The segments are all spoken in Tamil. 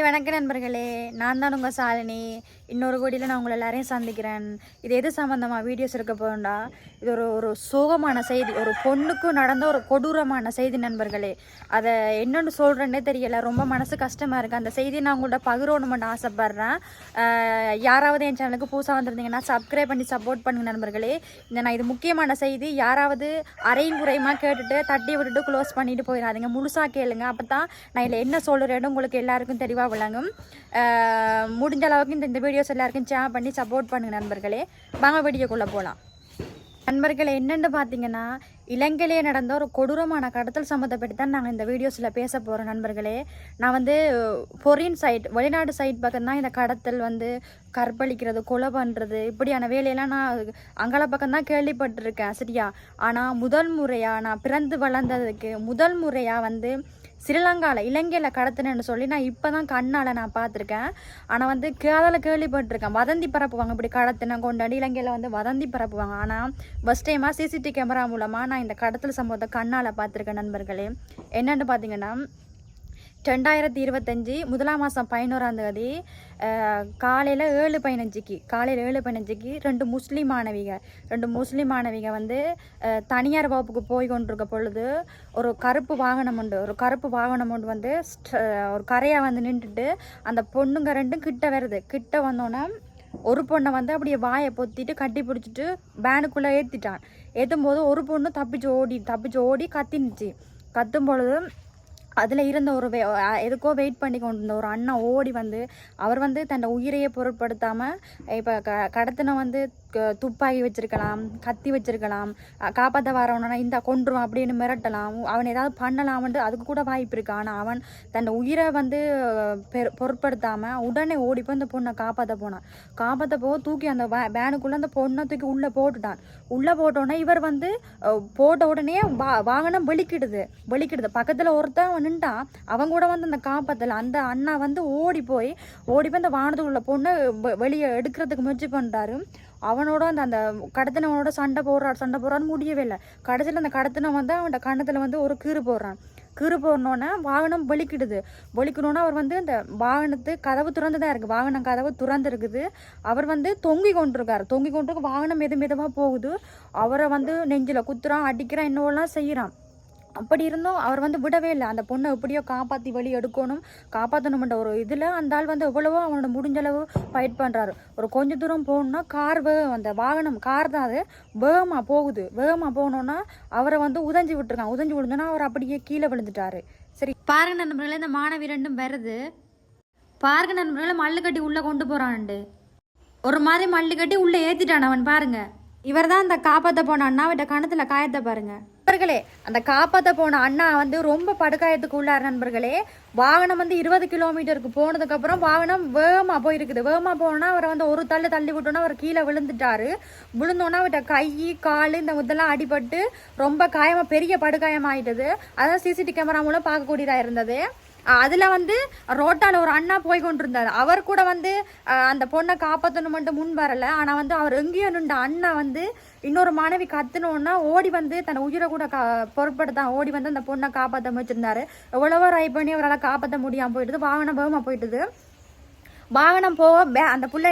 ஹாய் வணக்கம் நண்பர்களே, நான் தான் உங்கள் சாலினி. இன்னொரு கோடியில் நான் உங்களை எல்லாரையும் சந்திக்கிறேன். இது எது சம்மந்தமாக வீடியோஸ் இருக்க போகிறோம்டா, இது ஒரு சோகமான செய்தி, ஒரு பொண்ணுக்கு நடந்த ஒரு கொடூரமான செய்தி நண்பர்களே. அதை என்னென்னு சொல்கிறேன்னே தெரியலை, ரொம்ப மனசு கஷ்டமாக இருக்குது. அந்த செய்தியை நான் உங்கள்கிட்ட பகிரணுமென்னு ஆசைப்பட்றேன். யாராவது என் சேனலுக்கு புதுசாக வந்திருந்தீங்கன்னா சப்ஸ்கிரைப் பண்ணி சப்போர்ட் பண்ணுங்க நண்பர்களே. இது முக்கியமான செய்தி. யாராவது அரையும் குறையுமா கேட்டுட்டு தட்டி விட்டுட்டு க்ளோஸ் பண்ணிட்டு போயிடாதீங்க, முழுசாக கேளுங்க. அப்போ தான் நான் இதில் என்ன சொல்கிறேன்னு உங்களுக்கு எல்லாருக்கும் தெளிவாக விளங்கும். முடிஞ்ச அளவுக்கு இந்த வீடியோஸ் எல்லாருக்கும் ஷேர் பண்ணி சப்போர்ட் பண்ணுங்க நண்பர்களே. வாங்க வீடியோக்குள்ளே போகலாம். நண்பர்களே, என்னென்னு பார்த்தீங்கன்னா, இலங்கையிலே நடந்த ஒரு கொடூரமான கடத்தல் சம்மந்தப்பட்டு தான் நாங்கள் இந்த வீடியோஸில் பேச போகிறோம் நண்பர்களே. நான் ஃபாரின் சைட், வெளிநாடு சைட் பக்கம் தான் இந்த கடத்தல் கற்பழிக்கிறது, கொலை பண்ணுறது, இப்படியான வேலையெல்லாம் நான் அங்கால பக்கம் தான் கேள்விப்பட்டிருக்கேன், சரியா. ஆனால் முதல் முறையாக நான் பிறந்து வளர்ந்ததுக்கு முதல் முறையாக ஸ்ரீலங்காவில் இலங்கையில் கடத்தினேன்னு சொல்லி நான் இப்போ தான் கண்ணால் நான் பார்த்துருக்கேன். ஆனால் கேள்விப்பட்டிருக்கேன். வதந்தி பரப்புவாங்க, இப்படி கடத்தின கொண்டாடி இலங்கையில் வதந்தி பரப்புவாங்க. ஆனால் ஃபஸ்ட் டைமாக சிசிடிவி கேமரா மூலமாக நான் இந்த கடத்தல் சம்பவத்தை கண்ணால் பார்த்துருக்கேன் நண்பர்களே. என்னென்னு பார்த்தீங்கன்னா, 2025 முதலாம் மாதம் 11ஆம் தேதி காலையில் 7:15க்கு ரெண்டு முஸ்லீம் மாணவிக தனியார் வகுப்புக்கு போய் கொண்டிருக்க பொழுது ஒரு கருப்பு வாகனம் உண்டு ஒரு கரையாக நின்றுட்டு அந்த பொண்ணுங்க ரெண்டும் கிட்ட வந்தோன்னே ஒரு பொண்ணை அப்படியே வாயை பொத்திட்டு கட்டி பிடிச்சிட்டு வேனுக்குள்ளே ஏற்றும்போது ஒரு பொண்ணு தப்பிச்சு ஓடி கத்தும் பொழுது அதில் இருந்த எதுக்கோ வெயிட் பண்ணி கொண்டு இருந்த ஒரு அண்ணா ஓடி அவர் தன்னை உயிரையே பொருட்படுத்தாமல் இப்போ கடத்தின துப்பாக்கி வச்சிருக்கலாம், கத்தி வச்சிருக்கலாம், காப்பாற்ற வரவனா இந்த கொன்றுவான் அப்படின்னு மிரட்டலாம், அவன் ஏதாவது பண்ணலாம்னு அதுக்கு கூட வாய்ப்பு இருக்கு. ஆனால் அவன் தன்னை உயிரை பொருட்படுத்தாமல் உடனே ஓடி போய் அந்த பொண்ணை காப்பாற்ற போக தூக்கி அந்த வேனுக்குள்ளே அந்த பொண்ணை தூக்கி உள்ளே போட்டோன்னே இவர் போட்ட உடனே வாகனம் வெளிக்கிடுது. பக்கத்தில் ஒருத்தன் நின்றான், அவங்க கூட அந்த காப்பாற்றல. அந்த அண்ணா ஓடி போய் அந்த வாகனத்துக்குள்ள பொண்ணை வெளியே எடுக்கிறதுக்கு முயற்சி பண்ணுறாரு. அவனோட அந்த கடத்தினவனோட சண்டை போடுறான்னு முடியவே இல்லை. கடைசியில் அந்த கடத்தினவன் அவனோட கண்ணத்தில் ஒரு கீறு போடுறோன்னே வாகனம் வெளிக்கிடணுன்னா அவர் அந்த வாகனத்து கதவு திறந்துதான் இருக்குது, வாகனம் கதவு திறந்துருக்குது. அவர் தொங்கி கொண்டிருக்கு, வாகனம் மெதுவாக போகுது. அவரை நெஞ்சில் குத்துறான், அடிக்கிறான், என்னவெல்லாம் செய்கிறான். அப்படி இருந்தும் அவர் விடவே இல்லை. அந்த பொண்ணை எப்படியோ காப்பாற்றி வெளியே காப்பாற்றணும்ன்ற ஒரு இதில் அந்த ஆள் எவ்வளவோ அவனோட முடிஞ்சளவு ஃபைட் பண்ணுறாரு. ஒரு கொஞ்சம் தூரம் போகணுன்னா அந்த வாகனம் கார் தான் அது வேகமாக போகணுன்னா அவரை உதஞ்சி விட்டுருந்தோன்னா அவர் அப்படியே கீழே விழுந்துட்டாரு. சரி, பாருங்க நண்பர்களே, இந்த மாணவி ரெண்டும் வருது பாருங்க நண்பர்களே. மல்லு கட்டி உள்ளே கொண்டு போகிறான்ண்டு ஒரு மாதிரி மல்லு கட்டி உள்ளே ஏற்றிட்டான் அவன். பாருங்க, இவர் தான் அந்த காப்பாற்ற போன அண்ணாவிட்ட கணத்தில் காயத்தை பாருங்க நண்பர்களே. அந்த காப்பாற்ற போன அண்ணா ரொம்ப படுகாயத்துக்கு உள்ளார் நண்பர்களே. வாகனம் 20 கிலோமீட்டருக்கு போனதுக்கப்புறம் வாகனம் வேகமாக போயிருக்குது. வேகமாக போனோன்னா அவரை ஒரு தள்ளி விட்டோன்னா அவர் கீழே விழுந்தோன்னா அவர்கிட்ட கை கால் இந்த இதெல்லாம் அடிபட்டு ரொம்ப பெரிய படுகாயம் ஆகிட்டது. அதான் சிசிடிவி கேமரா மூலம் பார்க்கக்கூடியதாக இருந்தது. அதில் ரோட்டால் ஒரு அண்ணா போய் கொண்டிருந்தார். அவர் கூட அந்த பொண்ணை காப்பாற்றணும் முன் வரலை. ஆனால் அவர் எங்கேயோ நின்ற அண்ணா இன்னொரு மாணவி கத்துனோன்னா ஓடி தன்னை உயிரை கூட பொருட்படுத்தான் ஓடி அந்த பொண்ணை காப்பாற்ற வச்சிருந்தாரு. எவ்வளவோ ட்ரை பண்ணி அவரால் காப்பாற்ற முடியாமல் போயிட்டுது. வாகனம் வேகமாக போயிட்டுது. வாகனம் போக அந்த பிள்ளை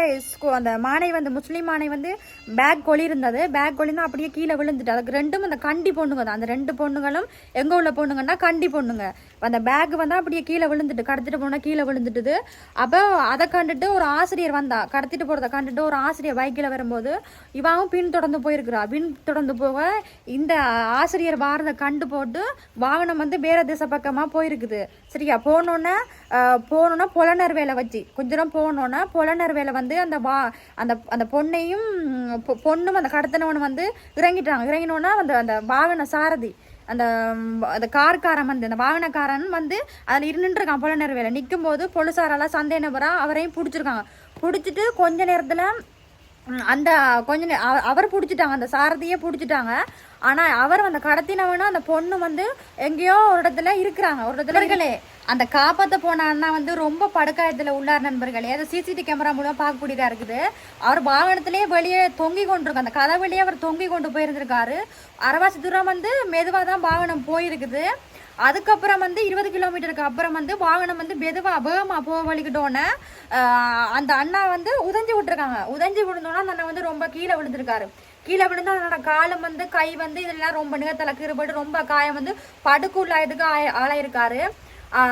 அந்த மாணவி முஸ்லீம் மாணவி பேக் கொலியிருந்தது. பேக் கொலினா அப்படியே கீழே விழுந்துட்டு. அதுக்கு ரெண்டும் அந்த கண்டி பொண்ணுங்க தான். அந்த ரெண்டு பொண்ணுங்களும் எங்கே உள்ள பொண்ணுங்கன்னா கண்டி பொண்ணுங்க. அந்த பேக் அப்படியே கீழே விழுந்துட்டு, கடத்திட்டு போனால் கீழே விழுந்துட்டுது. அப்போ அதை கண்டுட்டு ஒரு ஆசிரியர் கடத்திட்டு போகிறத கண்டுட்டு ஒரு ஆசிரியர் பைக்கில் வரும்போது இவாவும் பின்தொடர்ந்து போயிருக்கிறா. பின்தொடர்ந்து போக இந்த ஆசிரியர் வாரதை கண்டு போட்டு வாகனம் வேற திசை பக்கமாக போயிருக்குது. சரியா, போனோன்னா புலனர் வேலை வச்சு கொஞ்ச நேரம் போனோன்னா புலனர் வேலை அந்த பொண்ணையும் பொண்ணும் அந்த கடத்தினவனு இறங்கினோன்னா அந்த வாகன சாரதி அந்த கார்காரன் அந்த வாகனக்காரன் அதில் நின்றுருக்கான். புலனர் வேலை நிற்கும் போது போலீசாரெல்லாம் சந்தேக நபரா அவரையும் பிடிச்சிட்டு கொஞ்ச நேரத்தில் அவர் பிடிச்சிட்டாங்க, அந்த சாரதியே பிடிச்சிட்டாங்க. ஆனால் அவர் கடத்தினவனும் அந்த பொண்ணு எங்கேயோ ஒரு இடத்துல இருக்கிறாங்க. அந்த காப்பாற்ற போன அண்ணா ரொம்ப படுகாயத்தில் உள்ளார் நண்பர்களே. அதை சிசிடிவி கேமரா மூலம் பார்க்கக்கூடியதாக இருக்குது. அவர் வாகனத்திலே வெளியே தொங்கி கொண்டிருக்கு, அந்த கதை வெளியே அவர் தொங்கி கொண்டு போயிருந்திருக்காரு. அரைவாசி தூரம் மெதுவாக தான் வாகனம் போயிருக்குது. அதுக்கப்புறம் வந்து 20 கிலோமீட்டருக்கு அப்புறம் வந்து வாகனம் வந்து வேகமா போக வலிக்கிட்டோன்னே அந்த அண்ணா வந்து உதஞ்சி விட்டுருக்காங்க. உதஞ்சி விழுந்தோன்னா அந்த அண்ணா வந்து ரொம்ப கீழே விழுந்திருக்காரு. கீழே விழுந்து அதனோட காலம் வந்து கை வந்து இதெல்லாம் ரொம்ப நிகழ்த்தல கீறுபட்டு ரொம்ப காயம் வந்து படுக்குள்ளாயதுக்கு ஆளாயிருக்காரு.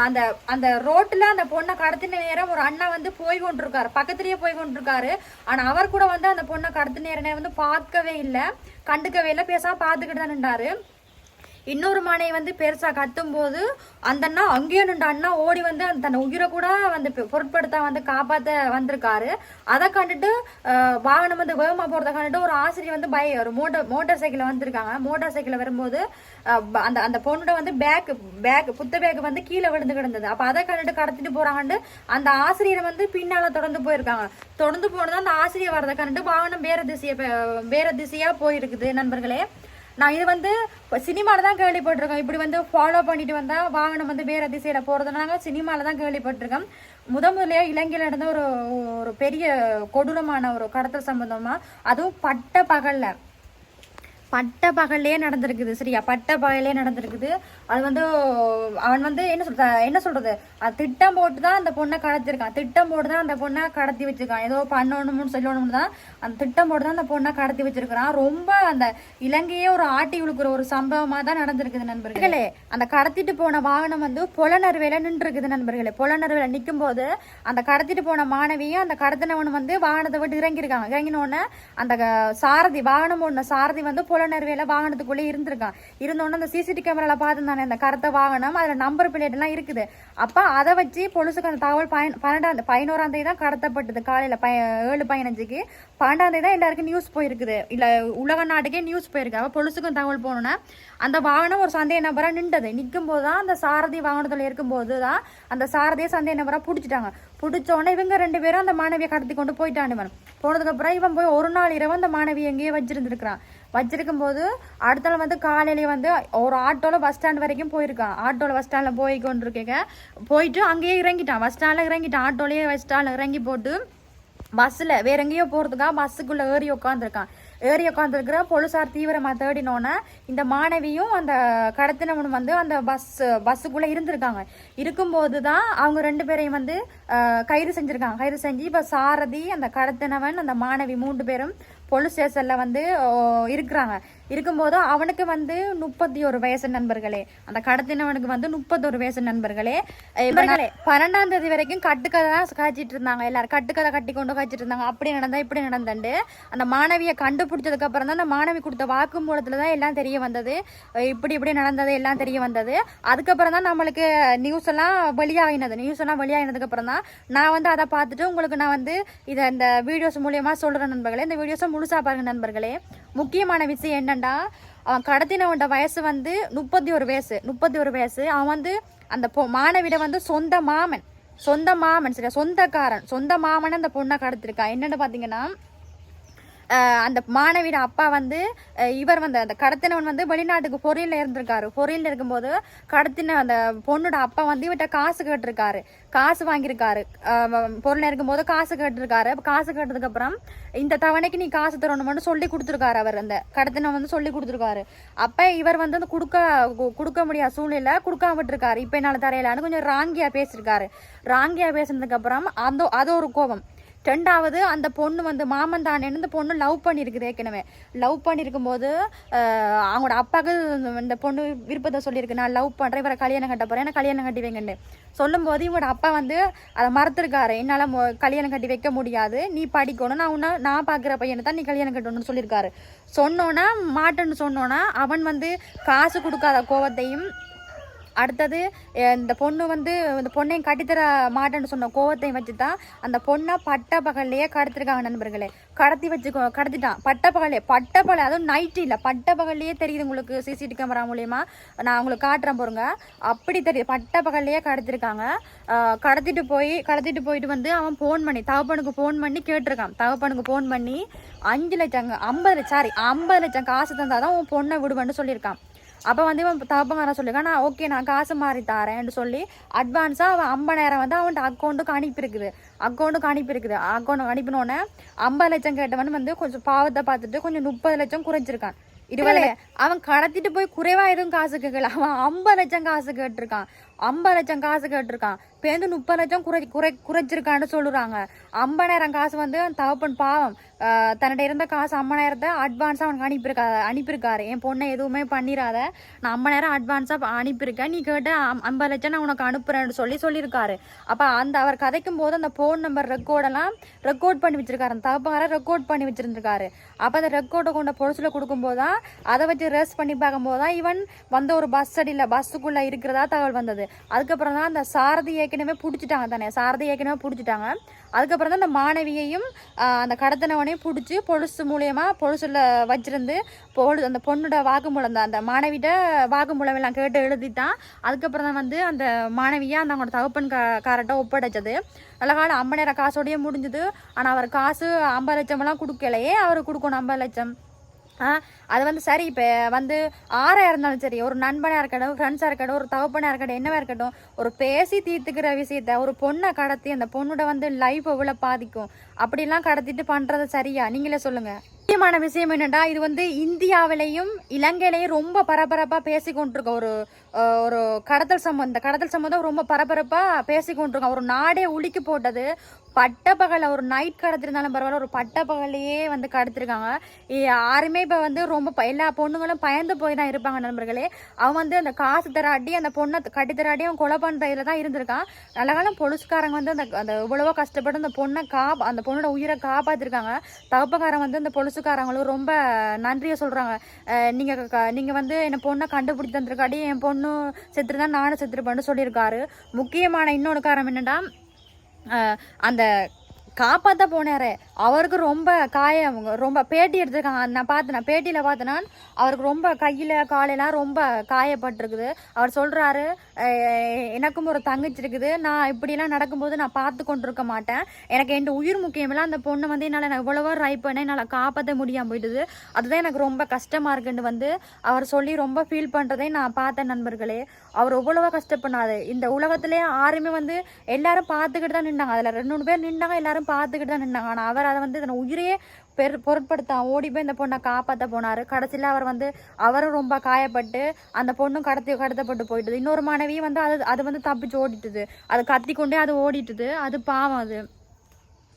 அந்த அந்த ரோட்ல அந்த பொண்ணை கடத்தின நேரம் ஒரு அண்ணா வந்து போய் கொண்டிருக்காரு, பக்கத்துலயே போய் கொண்டிருக்காரு. ஆனா அவர் கூட வந்து அந்த பொண்ணை கடத்தின நேரம் வந்து பார்க்கவே இல்லை, கண்டுக்கவே இல்லை, பேசாம பார்த்துக்கிட்டு தான் நின்றாரு. இன்னொரு மானை வந்து பெருசா கத்தும் போது அந்த அண்ணா அங்கேயே நின்ற அண்ணா ஓடி வந்து அந்த தன் உயிரை கூட வந்து பொருட்படுத்த வந்து காப்பாற்ற வந்திருக்காரு. அதை கண்டுட்டு வாகனம் வந்து வேகமா போறதை கண்டுட்டு ஒரு ஆசிரியர் வந்து ஒரு மோட்டார் சைக்கிள் வந்திருக்காங்க. மோட்டார் சைக்கிள் வரும்போது அந்த அந்த பொண்ணோட வந்து புத்த பேக் வந்து கீழே விழுந்து கிடந்தது. அப்ப அதை கண்டுட்டு கடத்திட்டு போறாங்கன்னு அந்த ஆசிரியரை வந்து பின்னால தொடர்ந்து போயிருக்காங்க. தொடர்ந்து போனது அந்த ஆசிரியர் வரதை கண்டுட்டு வாகனம் வேற திசையா போயிருக்குது நண்பர்களே. நான் இது வந்து சினிமாவில் தான் கேள்விப்பட்டிருக்கேன். இப்படி வந்து ஃபாலோ பண்ணிட்டு வந்தால் வாகனம் வந்து வேறு திசையில் போகிறதுனால சினிமாவில் தான் கேள்விப்பட்டிருக்கேன். முதலே இலங்கையில் நடந்த ஒரு பெரிய கொடூரமான ஒரு கடத்தல் சம்பந்தமாக, அதுவும் பட்ட பகல்லே நடந்திருக்குது. சரியா, பட்ட பகலே நடந்திருக்குது. அது வந்து அவன் வந்து என்ன சொல்றது திட்டம் போட்டு தான் அந்த பொண்ணை கடத்திருக்கான். திட்டம் போட்டு தான் அந்த பொண்ணை கடத்தி வச்சிருக்கான். ஏதோ பண்ணணும்னு சொல்லணும்னு தான் அந்த திட்டம் போட்டு தான் அந்த பொண்ணை கடத்தி வச்சிருக்கிறான். ரொம்ப அந்த இலங்கையே ஒரு ஆட்டி உழுக்கிற ஒரு சம்பவமா தான் நடந்திருக்குது நண்பர்களே. அந்த கடத்திட்டு போன வாகனம் வந்து புலனறுவையில நின்று இருக்குது நண்பர்களே. புலனறுவையில நிற்கும் போது அந்த கடத்திட்டு போன மாணவியும் அந்த கடத்தினவன் வந்து வாகனத்தை விட்டு இறங்கியிருக்காங்க. இறங்கினோடனே அந்த வாகனம் ஓடின சாரதி வந்து புலனறுவையில வாகனத்துக்குள்ளே இருந்தோன்னு அந்த சிசிடிவி கேமரால பார்த்துருந்தானே அந்த கருத்த வாகனம், அதுல நம்பர் பிளேட் எல்லாம் இருக்குது. அப்ப அதை வச்சு போலீஸுக்கு அந்த தகவல் 11ஆம் தேதி தான் கடத்தப்பட்டது. காலையில 7:15க்கு 12ஆம் தேதி தான் எல்லாருக்கும் நியூஸ் போயிருக்குது, இல்ல உலக நாட்டுக்கே நியூஸ் போயிருக்கு. அப்ப போலீஸுக்கும் தகவல் போனோன்னா அந்த வாகனம் ஒரு சந்தேக நபரா நின்றது. நிற்கும் போதுதான் அந்த சாரதி வாகனத்துல இருக்கும்போது தான் அந்த சாரதியை சந்தேக நபரா பிடிச்சிட்டாங்க. பிடிச்சோடனே இவங்க 2 பேரும் அந்த மாணவியை கடத்தி கொண்டு போயிட்டான். போனதுக்கு அப்புறம் இவன் போய் ஒரு நாள் இரவு அந்த மாணவி எங்கேயே வச்சிருக்கும் போது அடுத்த நாள் வந்து காலையிலேயே வந்து ஒரு ஆட்டோல பஸ் ஸ்டாண்ட் வரைக்கும் போயிருக்கான். ஆட்டோல பஸ் ஸ்டாண்ட்ல போயிட்டு அங்கேயே இறங்கிட்டான். பஸ் ஸ்டாண்ட்ல இறங்கிட்டான். ஆட்டோலயே பஸ் ஸ்டாண்ட்ல இறங்கி போட்டு பஸ்ல வேற எங்கேயோ போறதுக்காக பஸ்ஸுக்குள்ள ஏறி உட்காந்துருக்கிற போலீசார் தீவிரமா தேடினோன்னே இந்த மாணவியும் அந்த கடத்தினவனும் வந்து அந்த பஸ்ஸுக்குள்ள இருக்கும்போது தான் அவங்க 2 பேரையும் வந்து கைது செஞ்சு இப்ப சாரதி, அந்த கடத்தினவன், அந்த மாணவி 3 பேரும் போலீஸ் ஸ்டேஷன்ல வந்து இருக்கும்போது அவனுக்கு வந்து 31 வயசு நண்பர்களே. அந்த கடத்தினவனுக்கு வந்து 31 வயசு நண்பர்களே. 12ஆம் தேதி வரைக்கும் கட்டுக்கதை தான் காய்ச்சிட்டு இருந்தாங்க. எல்லாரும் கட்டுக்கதை கட்டி கொண்டு காய்ச்சிட்டு இருந்தாங்க. அப்படி நடந்தா இப்படி நடந்தண்டு அந்த மாணவியை கண்டுபிடிச்சதுக்கு அப்புறம் தான் அந்த மாணவி கொடுத்த வாக்குமூலத்துல தான் எல்லாம் தெரிய வந்தது. இப்படி நடந்தது எல்லாம் தெரிய வந்தது. அதுக்கப்புறம் தான் நம்மளுக்கு நியூஸ் எல்லாம் வெளியாகினதுக்கு அப்புறம் தான் நான் வந்து அதை பார்த்துட்டு உங்களுக்கு நான் வந்து இதை இந்த வீடியோஸ் மூலியமா சொல்றேன் நண்பர்களே. இந்த வீடியோஸை முழுசா பாருங்க நண்பர்களே. முக்கியமான விஷயம் என்னன்னா, அவன் கடத்தினவன் வயசு வந்து 31 வயசு. அவன் வந்து அந்த மாணவிட வந்து சொந்த மாமன் சரியா, சொந்த மாமன் அந்த பொண்ணை கடத்திருக்கான். என்னன்னு பாத்தீங்கன்னா, அந்த மாணவியோட அப்பா வந்து இவர் வந்து அந்த கடத்தினவன் வந்து வெளிநாட்டுக்கு பொறியில இருக்கும்போது கடத்தின அந்த பொண்ணோட அப்பா வந்து இவர்கிட்ட காசு வாங்கியிருக்காரு. பொருள் இருக்கும்போது காசு கேட்டிருக்காரு. அப்புறம் இந்த தவணைக்கு நீ காசு தரணும்னு சொல்லி கொடுத்துருக்காரு. அவர் அந்த கடத்தினவன் வந்து சொல்லி கொடுத்துருக்காரு. அப்ப இவர் வந்து அந்த கொடுக்க முடியாத சூழ்நிலை கொடுக்காம விட்டுருக்காரு. இப்ப என்னால தரையிலான்னு கொஞ்சம் ராங்கியா பேசினதுக்கு அப்புறம் அது ஒரு கோபம். 2வது அந்த பொண்ணு வந்து மாமன் தானே இந்த பொண்ணு லவ் பண்ணியிருக்குது. ஏற்கனவே லவ் பண்ணியிருக்கும் போது அவங்களோட அப்பாவுக்கு இந்த பொண்ணு விருப்பத்தை சொல்லியிருக்கு, நான் லவ் பண்ணுறேன், இவரை கல்யாணம் கட்ட போகிறேன், கல்யாணம் கட்டி வைங்கன்னு சொல்லும் போது இவங்களோட அப்பா வந்து அதை மறுத்திருக்காரு. என்னால் கல்யாணம் கட்டி வைக்க முடியாது, நீ படிக்கணும், நான் பார்க்குற பையனை தான் நீ கல்யாணம் கட்டணும்னு சொல்லியிருக்காரு. மாட்டேன்னு சொன்னோன்னா அவன் வந்து காசு கொடுக்காத கோவத்தையும், அடுத்தது இந்த பொண்ணு வந்து இந்த பொண்ணையும் கட்டித்தர மாட்டேன்னு சொன்ன கோவத்தையும் வச்சுதான் அந்த பொண்ணை பட்ட பகல்லையே கடத்திருக்காங்க நண்பர்களே. கடத்திட்டான் பட்ட பகல், அதுவும் நைட்டு இல்லை, பட்ட பகல்லையே தெரியுது உங்களுக்கு. சிசிடிவி கேமரா மூலியமா நான் உங்களுக்கு காட்டுறேன் பாருங்க. அப்படி தெரியுது, பட்ட பகல்லையே கடத்திருக்காங்க. கடத்திட்டு போயிட்டு வந்து அவன் தகப்பனுக்கு ஃபோன் பண்ணி கேட்டிருக்கான். தகப்பனுக்கு ஃபோன் பண்ணி 50 லட்சம் காசு தந்தாதான் உன் பொண்ணை விடுவேன்னு சொல்லியிருக்கான். அப்போ வந்து இவன் தகப்பங்கார சொல்லியிருக்கான், நான் ஓகே நான் காசு மாறி தரேன்னு சொல்லி அட்வான்ஸாக அவன் 50,000 வந்து அவன்கிட்ட அக்கௌண்ட்டுக்கு அனுப்பியிருக்குது. அக்கௌண்ட்டுக்கு அனுப்பினோடனே 50 லட்சம் கேட்டவன் வந்து கொஞ்சம் பாவத்தை பார்த்துட்டு கொஞ்சம் 30 லட்சம் குறைச்சிருக்கான். 20 அவன் கடத்திட்டு போய் குறைவா எதுவும் காசு கேட்கல. அவன் 50 லட்சம் காசு கேட்டிருக்கான். 50 லட்சம் காசு கேட்டிருக்கான். பேருந்து 30 லட்சம் குறைச்சிருக்கான்னு சொல்லுறாங்க. 50,000 காசு வந்து தகப்பன் பாவம் தன்னிட இருந்த காசு 50,000 அட்வான்ஸா அவனுக்கு அனுப்பியிருக்காரு. என் பொண்ணை எதுவுமே பண்ணிடாத, நான் 50,000 அட்வான்ஸா அனுப்பியிருக்கேன், நீ கேட்ட 50 லட்சம் நான் உனக்கு அனுப்புறேன்னு சொல்லியிருக்காரு. அப்ப அவர் கதைக்கும் போது அந்த போன் நம்பர் ரெக்கார்டெல்லாம் ரெக்கார்ட் பண்ணி வச்சிருக்காரு. அந்த தகப்பங்கார ரெக்கார்ட் பண்ணி வச்சிருந்திருக்காரு. அப்ப அந்த ரெக்கார்டை கொண்ட பொலிசுல கொடுக்கும் போதுதான் அதை வச்சு ரேஸ் பண்ணி பார்க்கும் போதுதான் இவன் வந்து ஒரு பஸ்ஸுக்குள்ள இருக்கிறதா தகவல் வந்தது. அதுக்கப்புறம் தான் அந்த சாரதி ஏற்கனவே பிடிச்சிட்டாங்க தானே, பிடிச்சிட்டாங்க. அதுக்கப்புறம் தான் அந்த மாணவியையும் அந்த கடத்தினவனையும் பிடிச்சி பொலிசு மூலியமா பொலிசுல வச்சிருந்து அந்த பொண்ணோட வாக்குமூலம் தான், அந்த மாணவிட்ட வாக்குமூலம் எல்லாம் கேட்டு எழுதித்தான். அதுக்கப்புறம் தான் வந்து அந்த மாணவியை அந்த அவங்களோட தகப்பன் காரட்ட ஒப்படைச்சது. நல்ல காலம் 50,000 காசோடையே முடிஞ்சது. ஆனால் அவர் காசு 50 லட்சமெல்லாம் கொடுக்கலையே, அவர் கொடுக்கணும் 50 லட்சம். அது வந்து சரி. இப்போ வந்து ஆறாக இருந்தாலும் சரி, ஒரு நண்பனாக இருக்கட்டும், ஃப்ரெண்ட்ஸாக இருக்கட்டும், ஒரு தகப்பனாக இருக்கட்டும், என்னவா இருக்கட்டும், ஒரு பேசி தீர்த்துக்கிற விஷயத்த ஒரு பொண்ணை கடத்தி அந்த பொண்ணோட வந்து லைஃப் எவ்வளோ பாதிக்கும், அப்படிலாம் கடத்திட்டு பண்ணுறது சரியா? நீங்களே சொல்லுங்கள். முக்கியமான விஷயம் என்னென்னா, இது வந்து இந்தியாவிலையும் இலங்கையிலையும் ரொம்ப பரபரப்பாக பேசி கொண்டிருக்கோம். ஒரு கடத்தல் சம்பந்தம் ரொம்ப பரபரப்பாக பேசி கொண்டிருக்கோம். ஒரு நாடே உலுக்கி போட்டது. பட்டப்பகல் ஒரு நைட் கடத்திருந்தாலும் பரவாயில்ல, ஒரு பட்டப்பகலையே வந்து கடத்திருக்காங்க. யாருமே இப்போ வந்து ரொம்ப எல்லா பொண்ணுங்களும் பயந்து போய் தான் இருப்பாங்க நண்பர்களே. அவன் வந்து அந்த காசு தராட்டி அந்த பொண்ணை கட்டி தராட்டி அவன் கொலை பண்ணுறதுல தான் இருந்திருக்கான். நல்ல காலம் போலீஸ்காரங்க வந்து அந்த இவ்வளவோ கஷ்டப்பட்டு அந்த அந்த பொண்ணோட உயிரை காப்பாற்றிருக்காங்க. தகப்பக்காரன் வந்து அந்த போலீஸுக்காரங்களும் ரொம்ப நன்றியை சொல்கிறாங்க. நீங்கள் வந்து என் பொண்ணை கண்டுபிடிச்சி தந்திருக்காட்டி என் பொண்ணு செத்துருந்தா நானும் செத்துருப்பேன்னு சொல்லியிருக்காரு. முக்கியமான இன்னொரு காரணம் என்னென்னா, அந்த காப்பாற்ற போனாரு அவருக்கு ரொம்ப காயம், ரொம்ப பேட்டி எடுத்திருக்காங்க. நான் பேட்டியில் பார்த்தேன்னா அவருக்கு ரொம்ப கையில் காலையெல்லாம் ரொம்ப காயப்பட்டிருக்குது. அவர் சொல்கிறாரு, எனக்கும் ஒரு தங்கச்சி இருக்குது, நான் இப்படிலாம் நடக்கும்போது நான் பார்த்து கொண்டு இருக்க மாட்டேன், எனக்கு என் உயிர் முக்கியமெல்லாம் அந்த பொண்ணை வந்து என்னால் நான் இவ்வளவோ ரைப் பண்ணேன், என்னால் காப்பாற்ற முடியாமல் போயிடுது, அதுதான் எனக்கு ரொம்ப கஷ்டமாக இருக்குன்னு வந்து அவர் சொல்லி ரொம்ப ஃபீல் பண்ணுறதை நான் பார்த்தேன் நண்பர்களே. அவர் இவ்வளவோ கஷ்டப்படாது. இந்த உலகத்திலே யாருமே வந்து எல்லாரும் பார்த்துக்கிட்டு தான் நின்றாங்க. அதில் 2-3 பேர் நின்றாங்க, எல்லாரும் பார்த்துக்கிட்டு தான் நின்றாங்க. ஆனால் அவர் அதை வந்து உயிரையே பொருட்படுத்த ஓடி போய் இந்த பொண்ணை காப்பாற்ற போனார். கடைசியில் அவரும் ரொம்ப காயப்பட்டு அந்த பொண்ணும் கடத்தப்பட்டு போயிட்டுது. இன்னொரு மனைவியும் வந்து அது வந்து தப்பிச்சு ஓடிட்டுது, அது கத்தி கொண்டே அது ஓடிட்டுது. அது பாவம். அது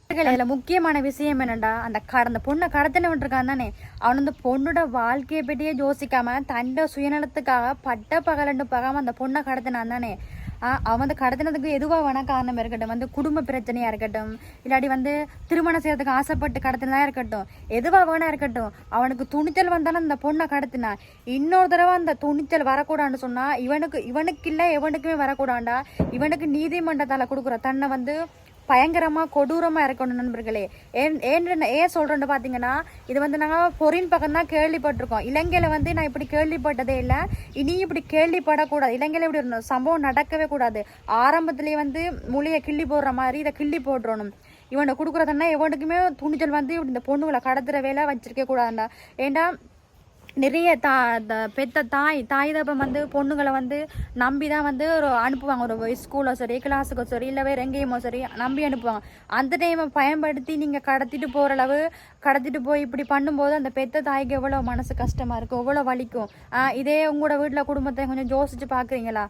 இதில் முக்கியமான விஷயம் என்னடா, அந்த பொண்ணை கடத்தினவன் இருக்கான் தானே, அவன் வந்து பொண்ணோட வாழ்க்கையை பற்றியே யோசிக்காம தண்ட சுயநலத்துக்காக பட்ட பகலன்னு பார்க்காம அந்த பொண்ணை கடத்தினான் தானே. அவன் வந்து கடத்தினதுக்கு எதுவாக வேணா காரணம் இருக்கட்டும், வந்து குடும்ப பிரச்சனையாக இருக்கட்டும், இல்லாட்டி வந்து திருமணம் செய்யறதுக்கு ஆசைப்பட்டு கடத்தினதாக இருக்கட்டும், எதுவாக வேணா இருக்கட்டும், அவனுக்கு துணிச்சல் வந்தாலும் அந்த பொண்ணை கடத்தினான். இன்னொரு தடவை அந்த துணிச்சல் வரக்கூடாதுன்னு சொன்னால் இவனுக்கு இல்லை எவனுக்குமே வரக்கூடாண்டா. இவனுக்கு நீதிமன்றத்தால் கொடுக்குற தன்னை வந்து பயங்கரமாக கொடூரமாக இருக்கணும் நண்பர்களே. ஏன் சொல்கிறேன்னு பார்த்தீங்கன்னா, இது வந்து நாங்கள் பொறின் பக்கம் தான் கேள்விப்பட்டிருக்கோம். இலங்கையில் வந்து நான் இப்படி கேள்விப்பட்டதே இல்லை, இனியும் இப்படி கேள்விப்படக்கூடாது. இலங்கையில் இப்படி ஒரு சம்பவம் நடக்கவே கூடாது. ஆரம்பத்துலேயே வந்து மொழியை கிள்ளி போடுற மாதிரி இதை கிள்ளி போட்டுறணும். இவனை கொடுக்குறதுன்னா எவனுக்குமே துணிச்சல் வந்து இப்படி இந்த பொண்ணுகளை கடத்துகிற வேலை வச்சிருக்க கூடாதுண்டா. ஏண்டா நிறைய பெத்த தாய் தப்பம் வந்து பொண்ணுங்களை வந்து நம்பி தான் வந்து அனுப்புவாங்க. ஒரு ஸ்கூலோ சரி, கிளாஸுக்கோ சரி, இல்லை வேறு எங்கேயுமோ சரி நம்பி அனுப்புவாங்க. அந்த டைமை பயன்படுத்தி நீங்கள் கடத்திட்டு போகிற அளவு கடத்திட்டு போய் இப்படி பண்ணும்போது அந்த பெத்த தாய்க்கு எவ்வளோ மனசு கஷ்டமாக இருக்கும், எவ்வளோ வலிக்கும். இதே உங்களோட வீட்டில் குடும்பத்தை கொஞ்சம் யோசிச்சு பார்க்குறீங்களா?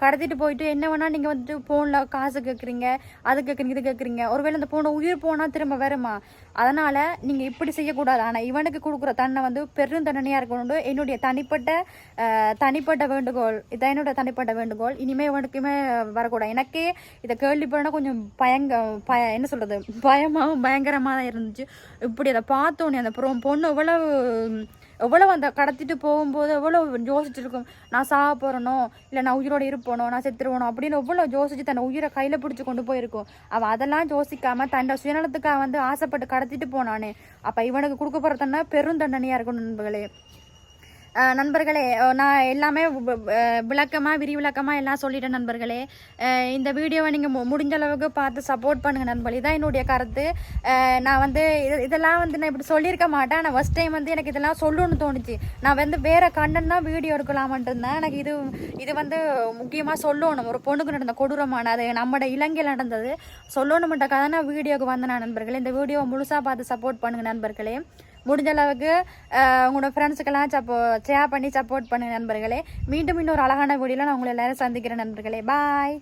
கடத்திட்டு போயிட்டு என்ன வேணால் நீங்கள் வந்துட்டு ஃபோனில் காசு கேட்குறீங்க, அது கேட்குறீங்க, இது கேட்குறீங்க. ஒருவேளை அந்த பொண்ணு உயிர் போனால் திரும்ப வருமா? அதனால் நீங்கள் இப்படி செய்யக்கூடாது. ஆனால் இவனுக்கு கொடுக்குற தன்னை வந்து பெரும் தண்டனையாக இருக்கணும். என்னுடைய தனிப்பட்ட வேண்டுகோள் இதான், என்னோட தனிப்பட்ட வேண்டுகோள். இனிமேல் இவனுக்குமே வரக்கூடாது. எனக்கே இதை கேள்விப்படனா கொஞ்சம் என்ன சொல்கிறது, பயங்கரமாக தான் இருந்துச்சு. இப்படி அதை பார்த்தோன்னே அந்த பொண்ணு எவ்வளோ அந்த கடத்திட்டு போகும்போது எவ்வளோ யோசிச்சுருக்கும், நான் சாக போகிறனோ, இல்லை நான் உயிரோடு இருப்போனோ, நான் செத்துருவனோ அப்படின்னு எவ்வளோ யோசிச்சு தன்னை உயிரை கையில் பிடிச்சி கொண்டு போயிருக்கும். அவள் அதெல்லாம் யோசிக்காமல் தன்னோட சுயநலத்துக்காக வந்து ஆசைப்பட்டு கடத்திட்டு போனானே. அப்போ இவனுக்கு கொடுக்க போகிற தண்டனை பெரும் தண்டனையாக இருக்கும் நண்பர்களே. நான் எல்லாமே விரிவிளக்கமாக எல்லாம் சொல்லிட்டேன் நண்பர்களே. இந்த வீடியோவை நீங்கள் முடிஞ்ச அளவுக்கு பார்த்து சப்போர்ட் பண்ணுங்கள் நண்பர்களே. இதான் என்னுடைய கருத்து. நான் வந்து இதெல்லாம் வந்து நான் இப்படி சொல்லியிருக்க மாட்டேன். நான் ஃபஸ்ட் டைம் வந்து எனக்கு இதெல்லாம் சொல்லணும்னு தோணுச்சு. நான் வந்து வேறு கண்டென்ட் தான் வீடியோ எடுக்கலாமன்ட்டு இருந்தேன். எனக்கு இது வந்து முக்கியமாக சொல்லணும். ஒரு பொண்ணுக்கு நடந்த கொடூரமான, அது நம்மளோட இலங்கையில் நடந்தது சொல்லணுமென்ற கதை நான் வீடியோவுக்கு வந்தேன் நண்பர்களே. இந்த வீடியோவை முழுசாக பார்த்து சப்போர்ட் பண்ணுங்கள் நண்பர்களே. முடிஞ்ச அளவுக்கு உங்களோட ஃப்ரெண்ட்ஸுக்கெல்லாம் ஷேர் பண்ணி சப்போர்ட் பண்ணுங்க நண்பர்களே. மீண்டும் இன்னொரு அழகான வீடியோவில் நான் உங்களை எல்லாரும் சந்திக்கிறேன் நண்பர்களே. பாய்.